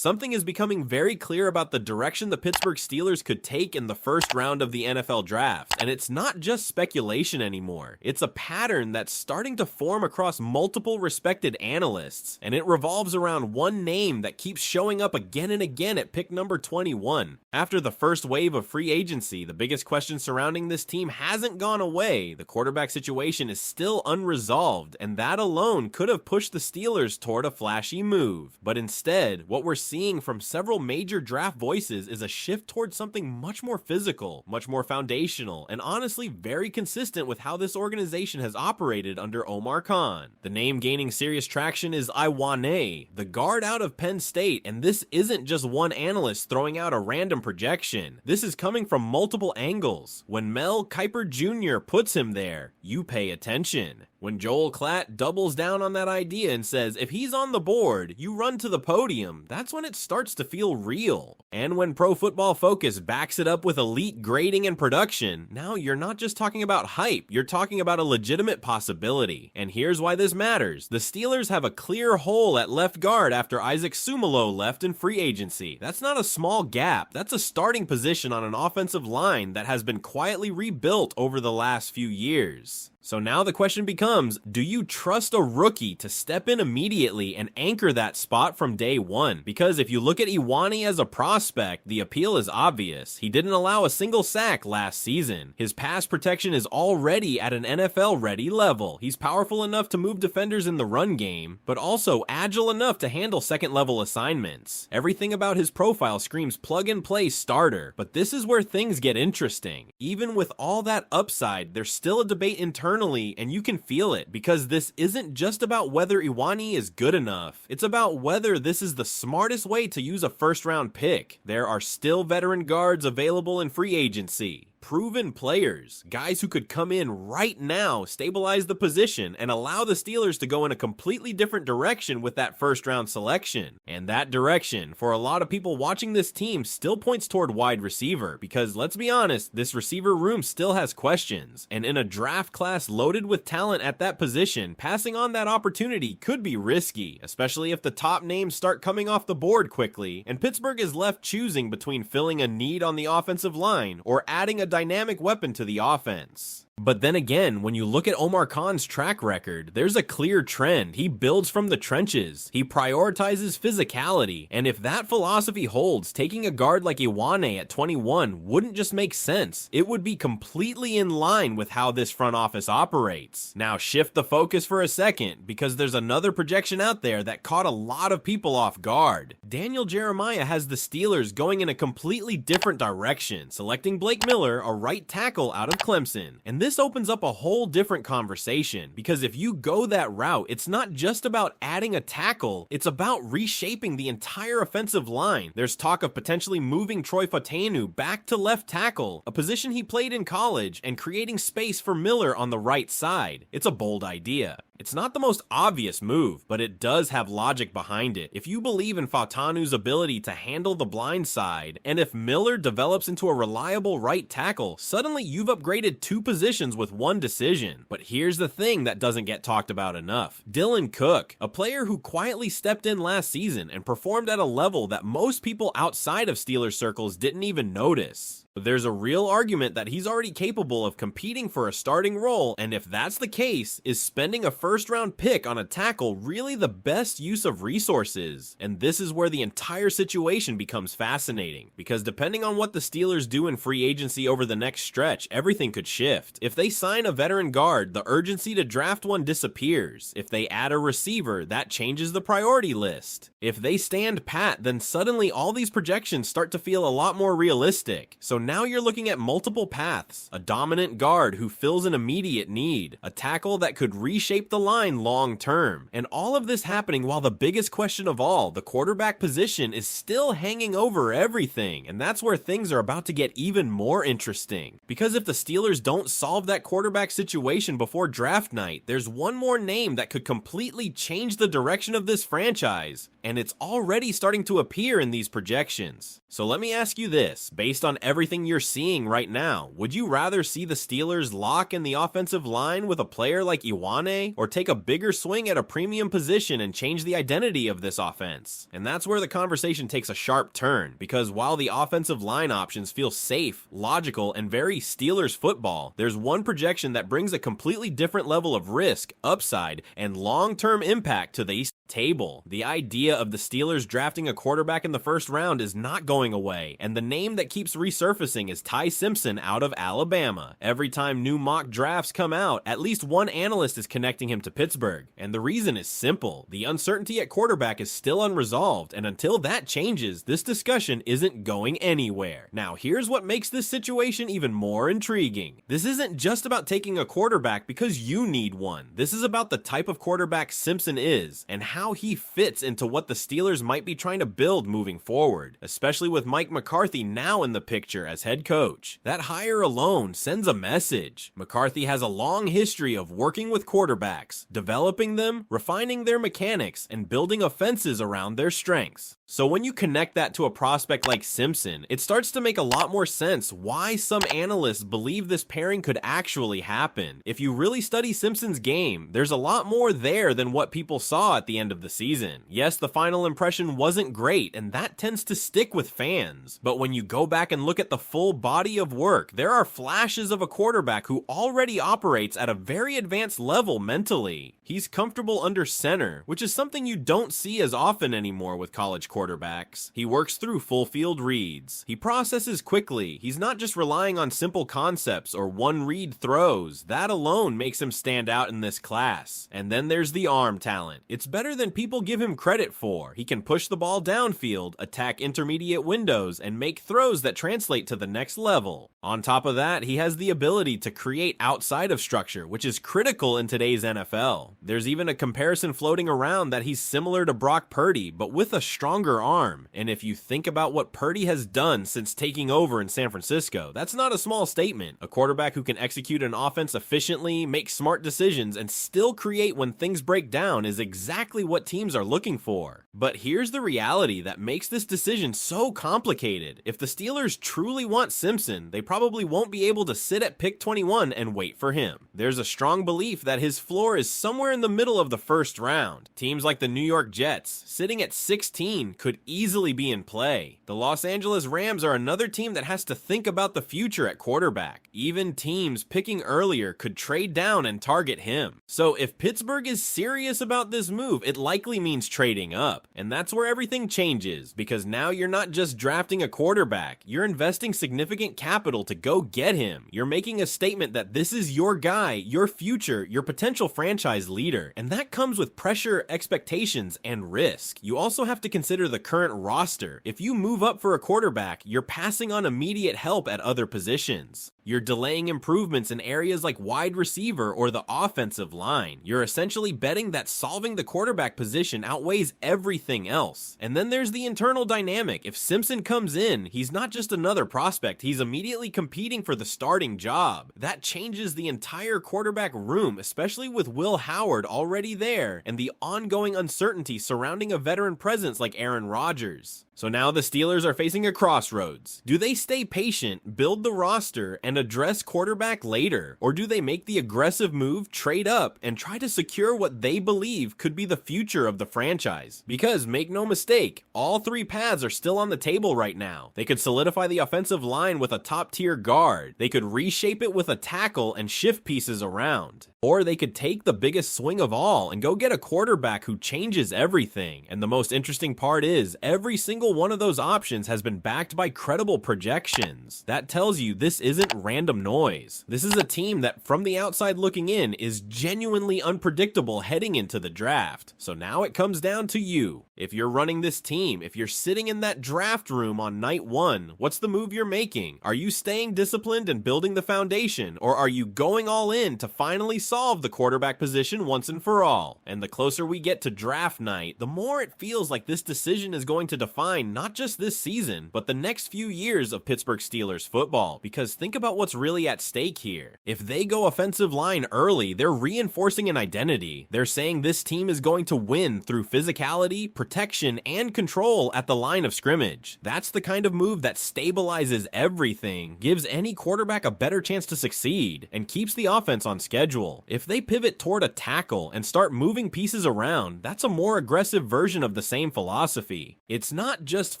Something is becoming very clear about the direction the Pittsburgh Steelers could take in the first round of the NFL draft, and it's not just speculation anymore. It's a pattern that's starting to form across multiple respected analysts, and it revolves around one name that keeps showing up again and again at pick number 21. After the first wave of free agency, the biggest question surrounding this team hasn't gone away. The quarterback situation is still unresolved, and that alone could have pushed the Steelers toward a flashy move. But instead, what we're seeing from several major draft voices is a shift towards something much more physical, much more foundational, and honestly very consistent with how this organization has operated under Omar Khan. The name gaining serious traction is Iwane, the guard out of Penn State, and this isn't just one analyst throwing out a random projection. This is coming from multiple angles. When Mel Kiper Jr. puts him there, you pay attention. When Joel Klatt doubles down on that idea and says, if he's on the board, you run to the podium, that's when it starts to feel real. And when Pro Football Focus backs it up with elite grading and production, now you're not just talking about hype, you're talking about a legitimate possibility. And here's why this matters. The Steelers have a clear hole at left guard after Isaac Sumalo left in free agency. That's not a small gap, that's a starting position on an offensive line that has been quietly rebuilt over the last few years. So now the question becomes, do you trust a rookie to step in immediately and anchor that spot from day one? Because if you look at Iwane as a prospect, the appeal is obvious. He didn't allow a single sack last season. His pass protection is already at an NFL-ready level. He's powerful enough to move defenders in the run game, but also agile enough to handle second-level assignments. Everything about his profile screams plug-and-play starter, but this is where things get interesting. Even with all that upside, there's still a debate internally, and you can feel it, because this isn't just about whether Iwane is good enough. It's about whether this is the smartest way to use a first-round pick. There are still veteran guards available in free agency. Proven players, guys who could come in right now, stabilize the position, and allow the Steelers to go in a completely different direction with that first round selection. And that direction, for a lot of people watching this team, still points toward wide receiver, because let's be honest, this receiver room still has questions. And in a draft class loaded with talent at that position, passing on that opportunity could be risky, especially if the top names start coming off the board quickly, and Pittsburgh is left choosing between filling a need on the offensive line or adding a dynamic weapon to the offense. But then again, when you look at Omar Khan's track record, there's a clear trend. He builds from the trenches. He prioritizes physicality. And if that philosophy holds, taking a guard like Iwane at 21 wouldn't just make sense. It would be completely in line with how this front office operates. Now shift the focus for a second, because there's another projection out there that caught a lot of people off guard. Daniel Jeremiah has the Steelers going in a completely different direction, selecting Blake Miller, a right tackle out of Clemson. And this opens up a whole different conversation, because if you go that route, it's not just about adding a tackle, it's about reshaping the entire offensive line. There's talk of potentially moving Troy Fautanu back to left tackle, a position he played in college, and creating space for Miller on the right side. It's a bold idea. It's not the most obvious move, but it does have logic behind it. If you believe in Fautanu's ability to handle the blind side, and if Miller develops into a reliable right tackle, suddenly you've upgraded two positions with one decision. But here's the thing that doesn't get talked about enough. Dylan Cook, a player who quietly stepped in last season and performed at a level that most people outside of Steelers circles didn't even notice. But there's a real argument that he's already capable of competing for a starting role, and if that's the case, is spending a first-round pick on a tackle really the best use of resources? And this is where the entire situation becomes fascinating, because depending on what the Steelers do in free agency over the next stretch, everything could shift. If they sign a veteran guard, the urgency to draft one disappears. If they add a receiver, that changes the priority list. If they stand pat, then suddenly all these projections start to feel a lot more realistic. So now you're looking at multiple paths: a dominant guard who fills an immediate need, a tackle that could reshape the line long term, and all of this happening while the biggest question of all, the quarterback position, is still hanging over everything. And that's where things are about to get even more interesting, because if the Steelers don't solve that quarterback situation before draft night, there's one more name that could completely change the direction of this franchise, and it's already starting to appear in these projections. So let me ask you this, based on everything you're seeing right now, would you rather see the Steelers lock in the offensive line with a player like Ioane, or take a bigger swing at a premium position and change the identity of this offense? And that's where the conversation takes a sharp turn, because while the offensive line options feel safe, logical, and very Steelers football, there's one projection that brings a completely different level of risk, upside, and long-term impact to the table. The idea of the Steelers drafting a quarterback in the first round is not going away, and the name that keeps resurfacing is Ty Simpson out of Alabama. Every time new mock drafts come out, at least one analyst is connecting him to Pittsburgh, and the reason is simple. The uncertainty at quarterback is still unresolved, and until that changes, this discussion isn't going anywhere. Now, here's what makes this situation even more intriguing. This isn't just about taking a quarterback because you need one. This is about the type of quarterback Simpson is, and how he fits into what the Steelers might be trying to build moving forward, especially with Mike McCarthy now in the picture as head coach. That hire alone sends a message. McCarthy has a long history of working with quarterbacks, developing them, refining their mechanics, and building offenses around their strengths. So when you connect that to a prospect like Simpson, it starts to make a lot more sense why some analysts believe this pairing could actually happen. If you really study Simpson's game, there's a lot more there than what people saw at the end of the season. Yes, the final impression wasn't great, and that tends to stick with fans. But when you go back and look at the full body of work, there are flashes of a quarterback who already operates at a very advanced level mentally. He's comfortable under center, which is something you don't see as often anymore with college quarterbacks. He works through full field reads. He processes quickly. He's not just relying on simple concepts or one read throws. That alone makes him stand out in this class. And then there's the arm talent. It's better than people give him credit for. He can push the ball downfield, attack intermediate windows, and make throws that translate to the next level. On top of that, he has the ability to create outside of structure, which is critical in today's NFL. There's even a comparison floating around that he's similar to Brock Purdy, but with a stronger arm. And if you think about what Purdy has done since taking over in San Francisco, that's not a small statement. A quarterback who can execute an offense efficiently, make smart decisions, and still create when things break down is exactly what teams are looking for. But here's the reality that makes this decision so complicated. If the Steelers truly want Simpson, they probably won't be able to sit at pick 21 and wait for him. There's a strong belief that his floor is somewhere in the middle of the first round. Teams like the New York Jets, sitting at 16, could easily be in play. The Los Angeles Rams are another team that has to think about the future at quarterback. Even teams picking earlier could trade down and target him. So if Pittsburgh is serious about this move, it likely means trading up. And that's where everything changes, because now you're not just drafting a quarterback, you're investing significant capital to go get him. You're making a statement that this is your guy, your future, your potential franchise leader. And that comes with pressure, expectations, and risk. You also have to consider the current roster. If you move up for a quarterback, you're passing on immediate help at other positions. You're delaying improvements in areas like wide receiver or the offensive line. You're essentially betting that solving the quarterback position outweighs everything else. And then there's the internal dynamic. If Simpson comes in, he's not just another prospect, he's immediately competing for the starting job. That changes the entire quarterback room, especially with Will Howard already there and the ongoing uncertainty surrounding a veteran presence like Aaron Rodgers. So now the Steelers are facing a crossroads. Do they stay patient, build the roster, and address quarterback later? Or do they make the aggressive move, trade up, and try to secure what they believe could be the future of the franchise? Because, make no mistake, all three paths are still on the table right now. They could solidify the offensive line with a top-tier guard. They could reshape it with a tackle and shift pieces around. Or they could take the biggest swing of all and go get a quarterback who changes everything. And the most interesting part is, every single one of those options has been backed by credible projections. That tells you this isn't random noise. This is a team that, from the outside looking in, is genuinely unpredictable heading into the draft. So now it comes down to you. If you're running this team, if you're sitting in that draft room on night one, what's the move you're making? Are you staying disciplined and building the foundation, or are you going all in to finally solve the quarterback position once and for all. And the closer we get to draft night, the more it feels like this decision is going to define not just this season, but the next few years of Pittsburgh Steelers football. Because think about what's really at stake here. If they go offensive line early, they're reinforcing an identity. They're saying this team is going to win through physicality, protection, and control at the line of scrimmage. That's the kind of move that stabilizes everything, gives any quarterback a better chance to succeed, and keeps the offense on schedule. If they pivot toward a tackle and start moving pieces around, that's a more aggressive version of the same philosophy. It's not just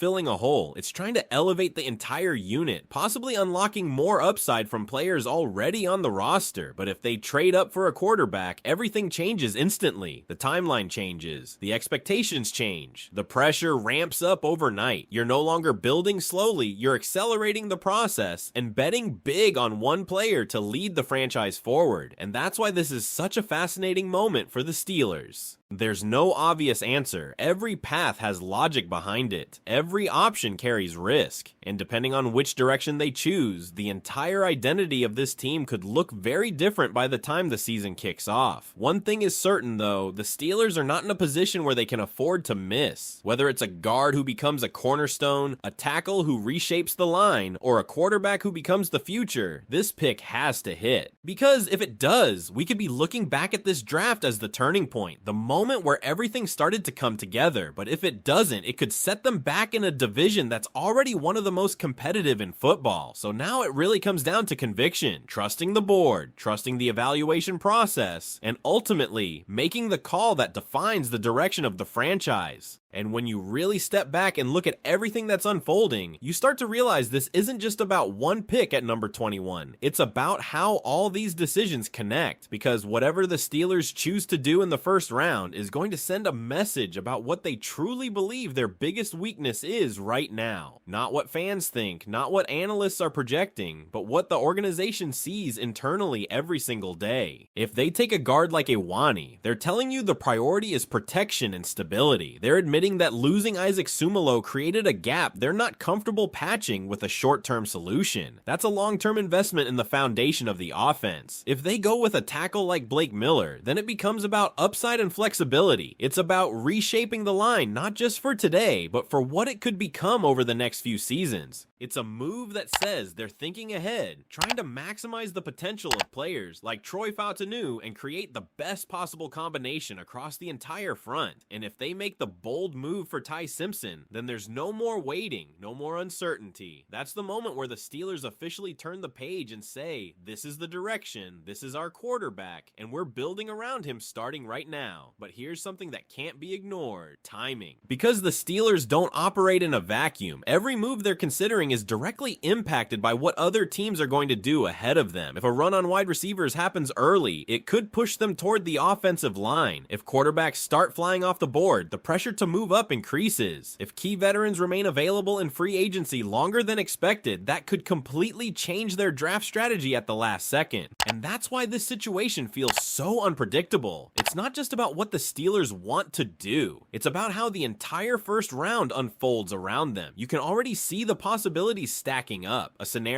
filling a hole, it's trying to elevate the entire unit, possibly unlocking more upside from players already on the roster. But if they trade up for a quarterback, everything changes instantly. The timeline changes, the expectations change, the pressure ramps up overnight. You're no longer building slowly, you're accelerating the process and betting big on one player to lead the franchise forward. And that's why this is such a fascinating moment for the Steelers. There's no obvious answer. Every path has logic behind it. Every option carries risk. And depending on which direction they choose, the entire identity of this team could look very different by the time the season kicks off. One thing is certain though, the Steelers are not in a position where they can afford to miss. Whether it's a guard who becomes a cornerstone, a tackle who reshapes the line, or a quarterback who becomes the future, this pick has to hit. Because if it does, we could be looking back at this draft as the turning point, the moment where everything started to come together. But if it doesn't, it could set them back in a division that's already one of the most competitive in football. So now it really comes down to conviction, trusting the board, trusting the evaluation process, and ultimately making the call that defines the direction of the franchise. And when you really step back and look at everything that's unfolding, you start to realize this isn't just about one pick at number 21. It's about how all these decisions connect, because whatever the Steelers choose to do in the first round is going to send a message about what they truly believe their biggest weakness is right now. Not what fans think, not what analysts are projecting, but what the organization sees internally every single day. If they take a guard like Iwani, they're telling you the priority is protection and stability. They're admitting that losing Isaac Sumalo created a gap they're not comfortable patching with a short-term solution. That's a long-term investment in the foundation of the offense. If they go with a tackle like Blake Miller, then it becomes about upside and flexibility. It's about reshaping the line, not just for today, but for what it could become over the next few seasons. It's a move that says they're thinking ahead, trying to maximize the potential of players like Troy Fautanu and create the best possible combination across the entire front. And if they make the bold move for Ty Simpson, then there's no more waiting, no more uncertainty. That's the moment where the Steelers officially turn the page and say, this is the direction, this is our quarterback, and we're building around him starting right now. But here's something that can't be ignored: timing. Because the Steelers don't operate in a vacuum, every move they're considering is directly impacted by what other teams are going to do ahead of them. If a run on wide receivers happens early, it could push them toward the offensive line. If quarterbacks start flying off the board, the pressure to move up increases. If key veterans remain available in free agency longer than expected, that could completely change their draft strategy at the last second. And that's why this situation feels so unpredictable. It's not just about what the Steelers want to do. It's about how the entire first round unfolds around them. You can already see the possibilities stacking up. A scenario